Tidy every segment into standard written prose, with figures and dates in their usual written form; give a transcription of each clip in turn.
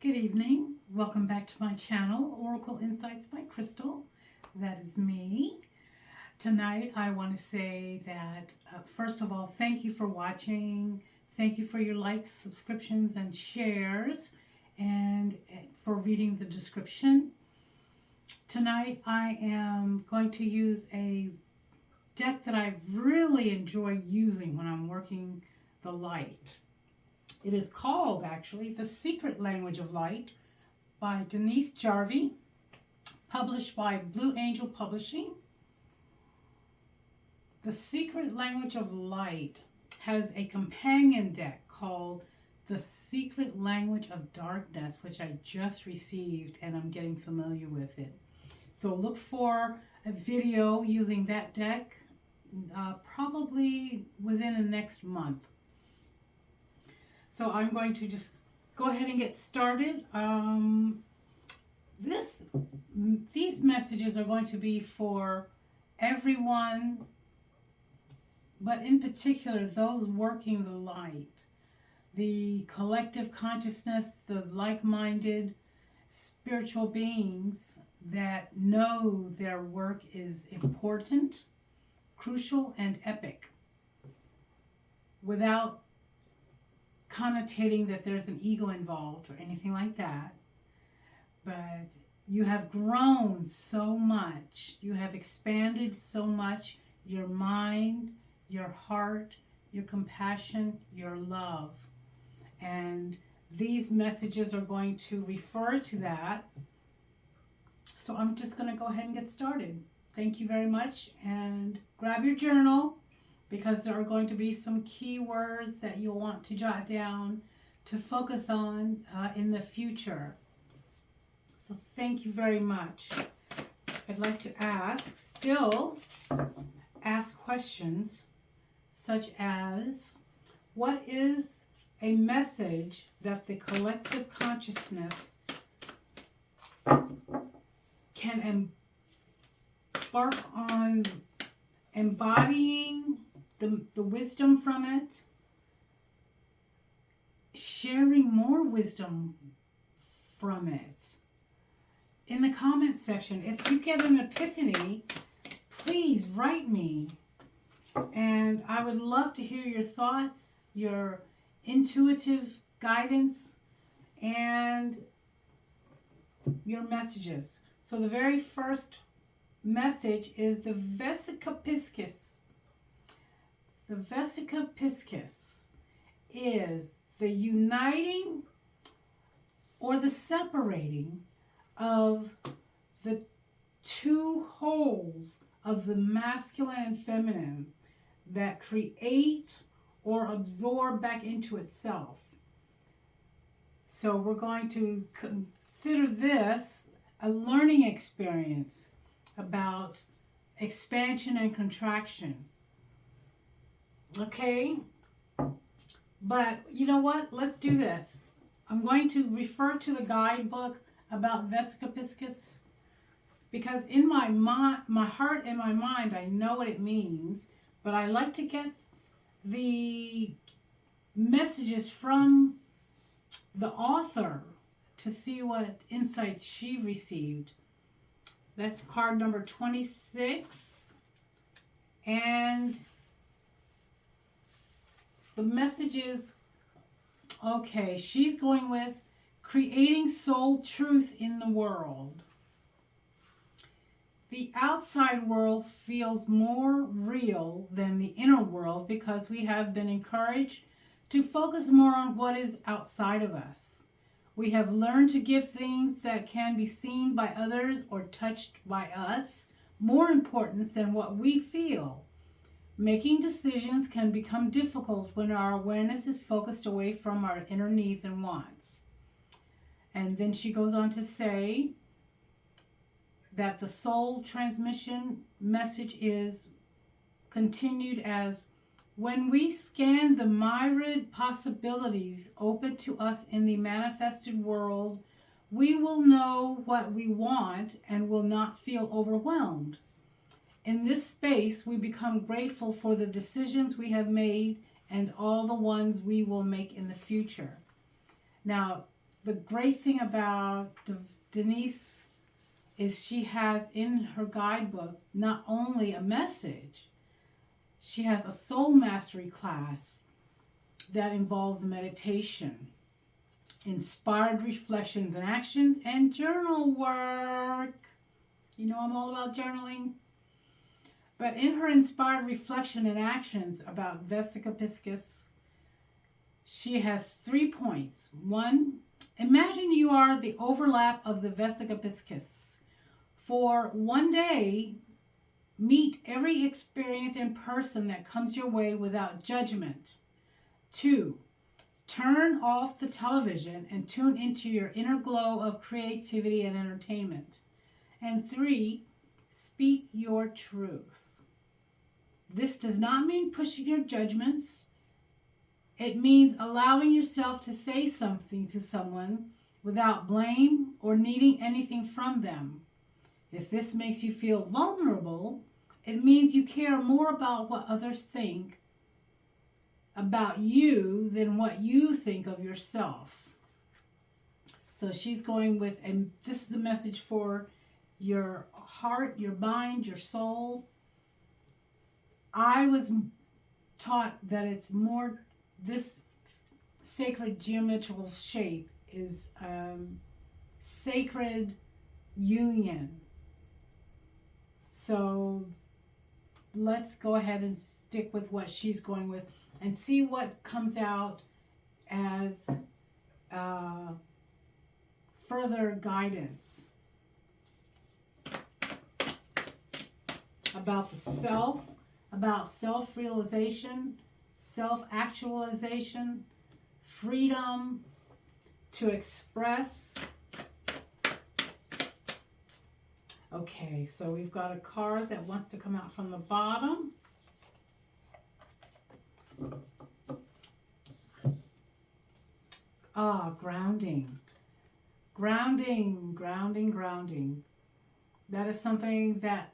Good evening. Welcome back to my channel, Oracle Insights by Crystal. That is me. Tonight I want to say that first of all, thank you for watching. Thank you for your likes, subscriptions, and shares, and for reading the description. Tonight I am going to use a deck that I really enjoy using when I'm working the light. It is called, actually, The Secret Language of Light by Denise Jarvie, published by Blue Angel Publishing. The Secret Language of Light has a companion deck called The Secret Language of Darkness, which I just received and I'm getting familiar with it. So look for a video using that deck probably within the next month. So I'm going to just go ahead and get started. These messages are going to be for everyone, but in particular those working the light, the collective consciousness, the like-minded spiritual beings that know their work is important, crucial, and epic, without connotating that there's an ego involved or anything like that. But you have grown so much, you have expanded so much, your mind, your heart, your compassion, your love. And these messages are going to refer to that. So I'm just going to go ahead and get started. Thank you very much, and grab your journal, because there are going to be some key words that you'll want to jot down to focus on in the future. So thank you very much. I'd like to still ask questions such as, what is a message that the collective consciousness can embark on embodying the wisdom from it, sharing more wisdom from it? In the comment section, if you get an epiphany, please write me. And I would love to hear your thoughts, your intuitive guidance, and your messages. So the very first message is the Vesica Piscis. The Vesica Piscis is the uniting or the separating of the two wholes of the masculine and feminine that create or absorb back into itself. So we're going to consider this a learning experience about expansion and contraction. Okay? But you know what? Let's do this. I'm going to refer to the guidebook about Vesica Piscis, because in my heart and my mind, I know what it means, but I like to get the messages from the author to see what insights she received. That's card number 26. And the message is, okay, she's going with creating soul truth in the world. The outside world feels more real than the inner world because we have been encouraged to focus more on what is outside of us. We have learned to give things that can be seen by others or touched by us more importance than what we feel. Making decisions can become difficult when our awareness is focused away from our inner needs and wants. And then she goes on to say that the soul transmission message is continued as, when we scan the myriad possibilities open to us in the manifested world, we will know what we want and will not feel overwhelmed. In this space, we become grateful for the decisions we have made and all the ones we will make in the future. Now, the great thing about Denise is she has in her guidebook not only a message, she has a soul mastery class that involves meditation, inspired reflections and actions, and journal work. You know I'm all about journaling. But in her inspired reflection and actions about Vesica Piscis, she has 3 points. 1, imagine you are the overlap of the Vesica Piscis. For one day, meet every experience in person that comes your way without judgment. 2, turn off the television and tune into your inner glow of creativity and entertainment. And 3, speak your truth. This does not mean pushing your judgments. It means allowing yourself to say something to someone without blame or needing anything from them. If this makes you feel vulnerable, it means you care more about what others think about you than what you think of yourself. So she's going with, and this is the message for your heart, your mind, your soul. I was taught that it's more, this sacred geometrical shape is sacred union. So let's go ahead and stick with what she's going with and see what comes out as further guidance about the self, about self-realization, self-actualization, freedom to express. Okay, so we've got a card that wants to come out from the bottom. Grounding. Grounding, grounding, grounding. That is something that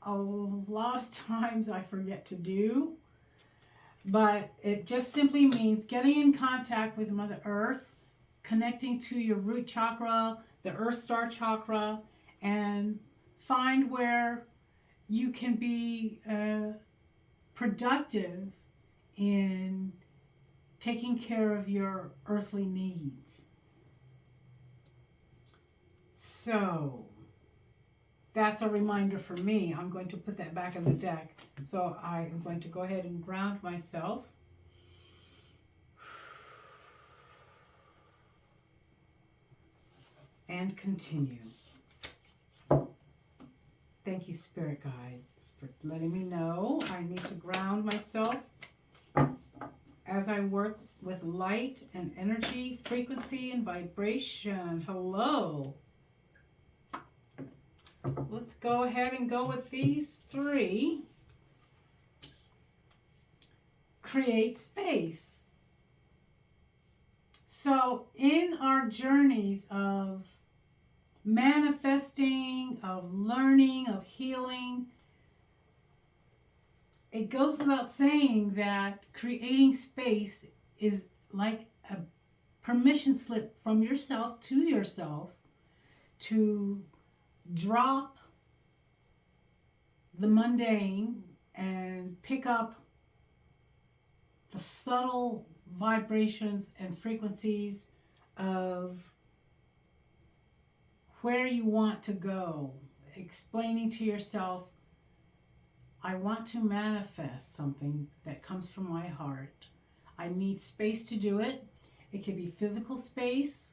a lot of times I forget to do. But it just simply means getting in contact with Mother Earth, connecting to your root chakra, the Earth Star chakra, and find where you can be productive in taking care of your earthly needs. So that's a reminder for me. I'm going to put that back in the deck. So I am going to go ahead and ground myself. And continue. Thank you, Spirit Guides, for letting me know I need to ground myself as I work with light and energy, frequency and vibration. Hello. Let's go ahead and go with these 3. Create space. So in our journeys of manifesting, of learning, of healing, it goes without saying that creating space is like a permission slip from yourself to drop the mundane and pick up the subtle vibrations and frequencies of where you want to go, explaining to yourself, I want to manifest something that comes from my heart. I need space to do it. It could be physical space,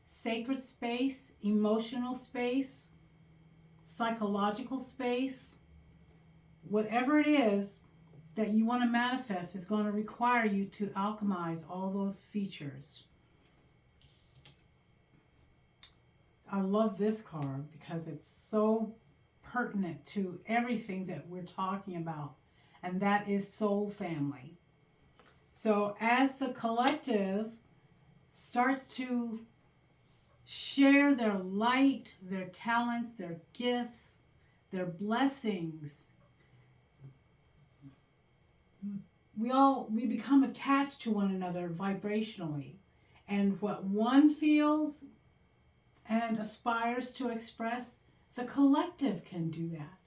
sacred space, emotional space, psychological space. Whatever it is that you want to manifest is going to require you to alchemize all those features. I love this card because it's so pertinent to everything that we're talking about, and that is soul family. So as the collective starts to share their light, their talents, their gifts, their blessings, we become attached to one another vibrationally, And what one feels and aspires to express, the collective can do that.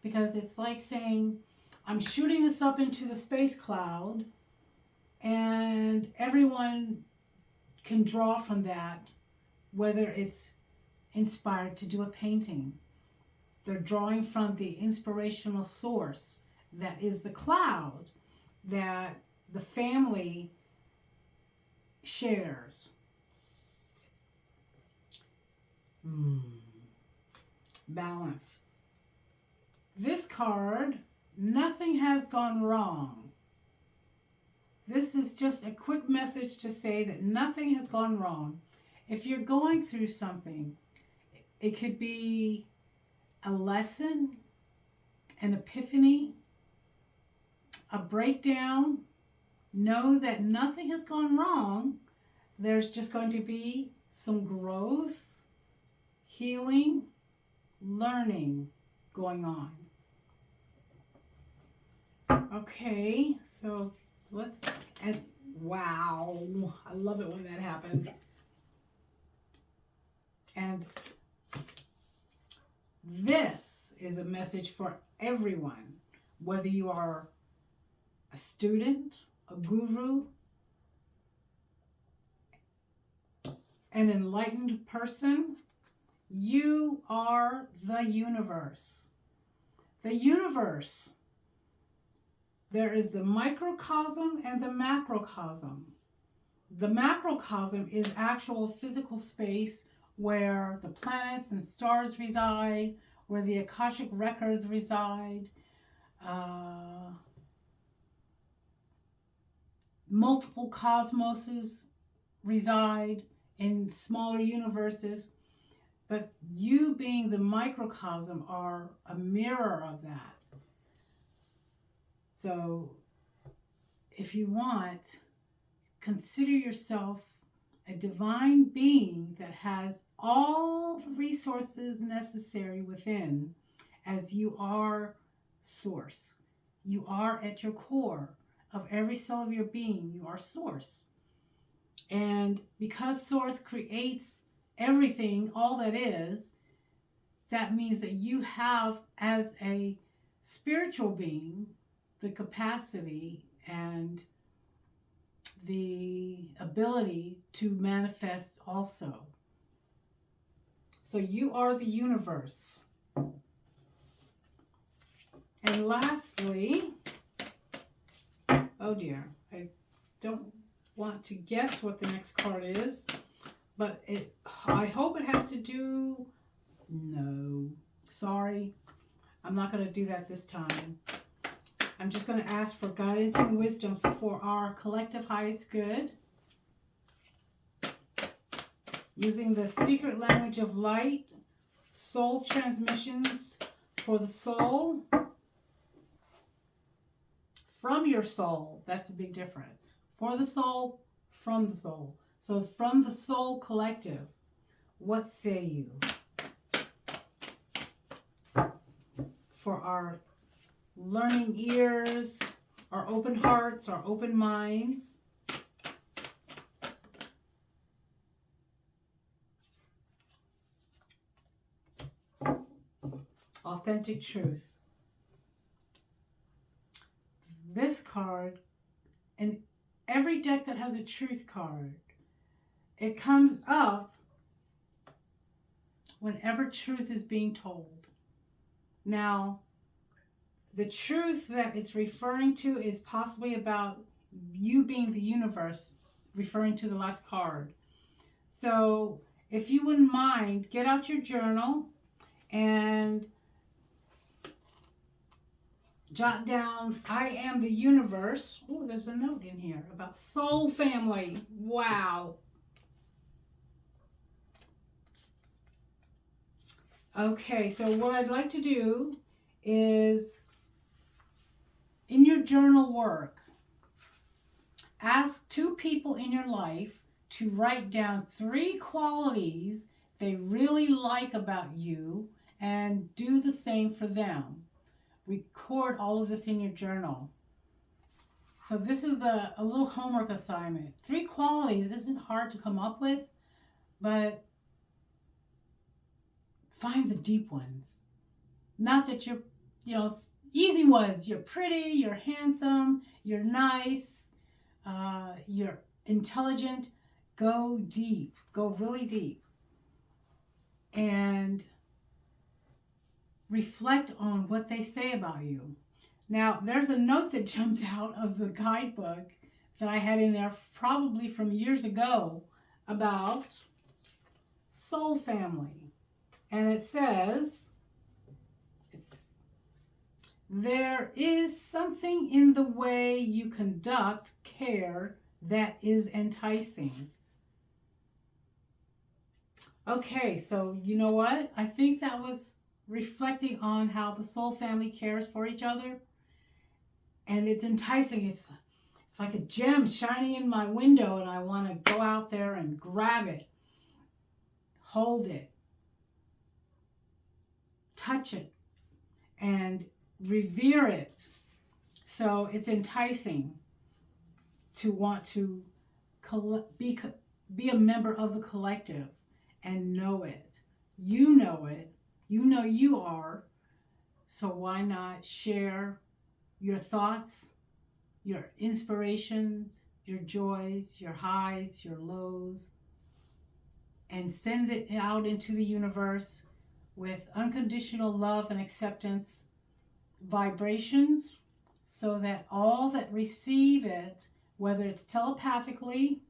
Because it's like saying, I'm shooting this up into the space cloud, and everyone can draw from that, whether it's inspired to do a painting. They're drawing from the inspirational source that is the cloud that the family shares. Balance. This card, nothing has gone wrong. This is just a quick message to say that nothing has gone wrong. If you're going through something, it could be a lesson, an epiphany, a breakdown. Know that nothing has gone wrong. There's just going to be some growth, healing, learning going on. Okay, so let's, and wow, I love it when that happens. And this is a message for everyone, whether you are a student, a guru, an enlightened person. You are the universe. The universe. There is the microcosm and the macrocosm. The macrocosm is actual physical space where the planets and stars reside, where the Akashic records reside, multiple cosmoses reside in smaller universes, but you being the microcosm are a mirror of that. So if you want, consider yourself a divine being that has all the resources necessary within, as you are source. You are at your core of every cell of your being. You are source. And because source creates everything, all that is, that means that you have, as a spiritual being, the capacity and the ability to manifest also. So you are the universe. And lastly, oh dear, I don't want to guess what the next card is, but I hope it has to do, no, sorry, I'm not going to do that this time. I'm just going to ask for guidance and wisdom for our collective highest good, using the secret language of light, soul transmissions for the soul, from your soul. That's a big difference. For the soul, from the soul. So from the soul collective, what say you? For our learning ears, our open hearts, our open minds. Authentic truth. This card, and every deck that has a truth card, it comes up whenever truth is being told. Now, the truth that it's referring to is possibly about you being the universe, referring to the last card. So if you wouldn't mind, get out your journal and jot down, I am the universe. Oh, there's a note in here about soul family. Wow. Okay, so what I'd like to do is, in your journal work, ask 2 people in your life to write down 3 qualities they really like about you, and do the same for them. Record all of this in your journal. So this is a little homework assignment. 3 qualities isn't hard to come up with, but find the deep ones. Not that you're, easy ones. You're pretty, you're handsome, you're nice, you're intelligent. Go deep. Go really deep. And reflect on what they say about you. Now, there's a note that jumped out of the guidebook that I had in there probably from years ago about soul family. And it says, there is something in the way you conduct care that is enticing. Okay, so you know what? I think that was reflecting on how the soul family cares for each other. And it's enticing. It's like a gem shining in my window, and I want to go out there and grab it, hold it, touch it, and revere it. So it's enticing to want to be a member of the collective and know it. You know it. You know you are. So why not share your thoughts, your inspirations, your joys, your highs, your lows, and send it out into the universe with unconditional love and acceptance vibrations, so that all that receive it, whether it's telepathically,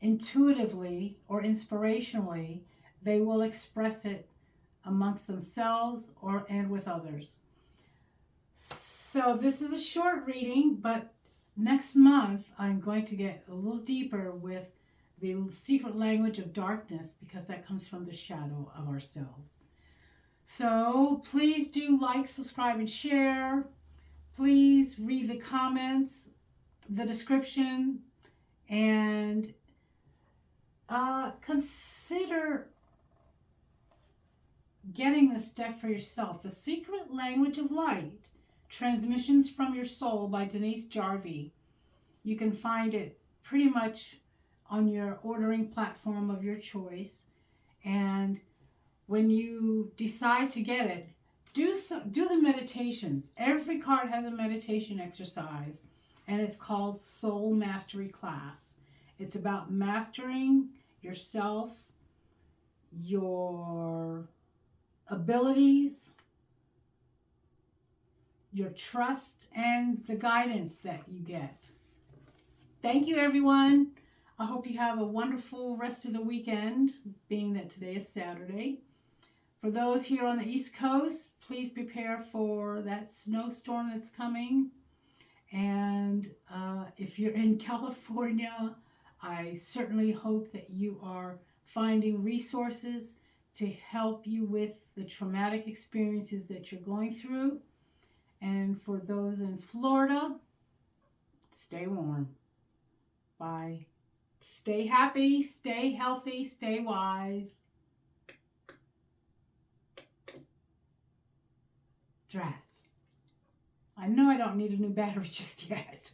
intuitively, or inspirationally, they will express it amongst themselves and with others. So this is a short reading, but next month I'm going to get a little deeper with the secret language of darkness, because that comes from the shadow of ourselves. So please do like, subscribe, and share. Please read the comments, the description, and consider getting this deck for yourself. The Secret Language of Light, Transmissions from Your Soul by Denise Jarvie. You can find it pretty much on your ordering platform of your choice. And when you decide to get it, do the meditations. Every card has a meditation exercise, and it's called Soul Mastery Class. It's about mastering yourself, your abilities, your trust, and the guidance that you get. Thank you, everyone. I hope you have a wonderful rest of the weekend, being that today is Saturday. For those here on the East Coast, please prepare for that snowstorm that's coming. And if you're in California, I certainly hope that you are finding resources to help you with the traumatic experiences that you're going through. And for those in Florida, stay warm. Bye. Stay happy, stay healthy, stay wise. Drats. I know I don't need a new battery just yet.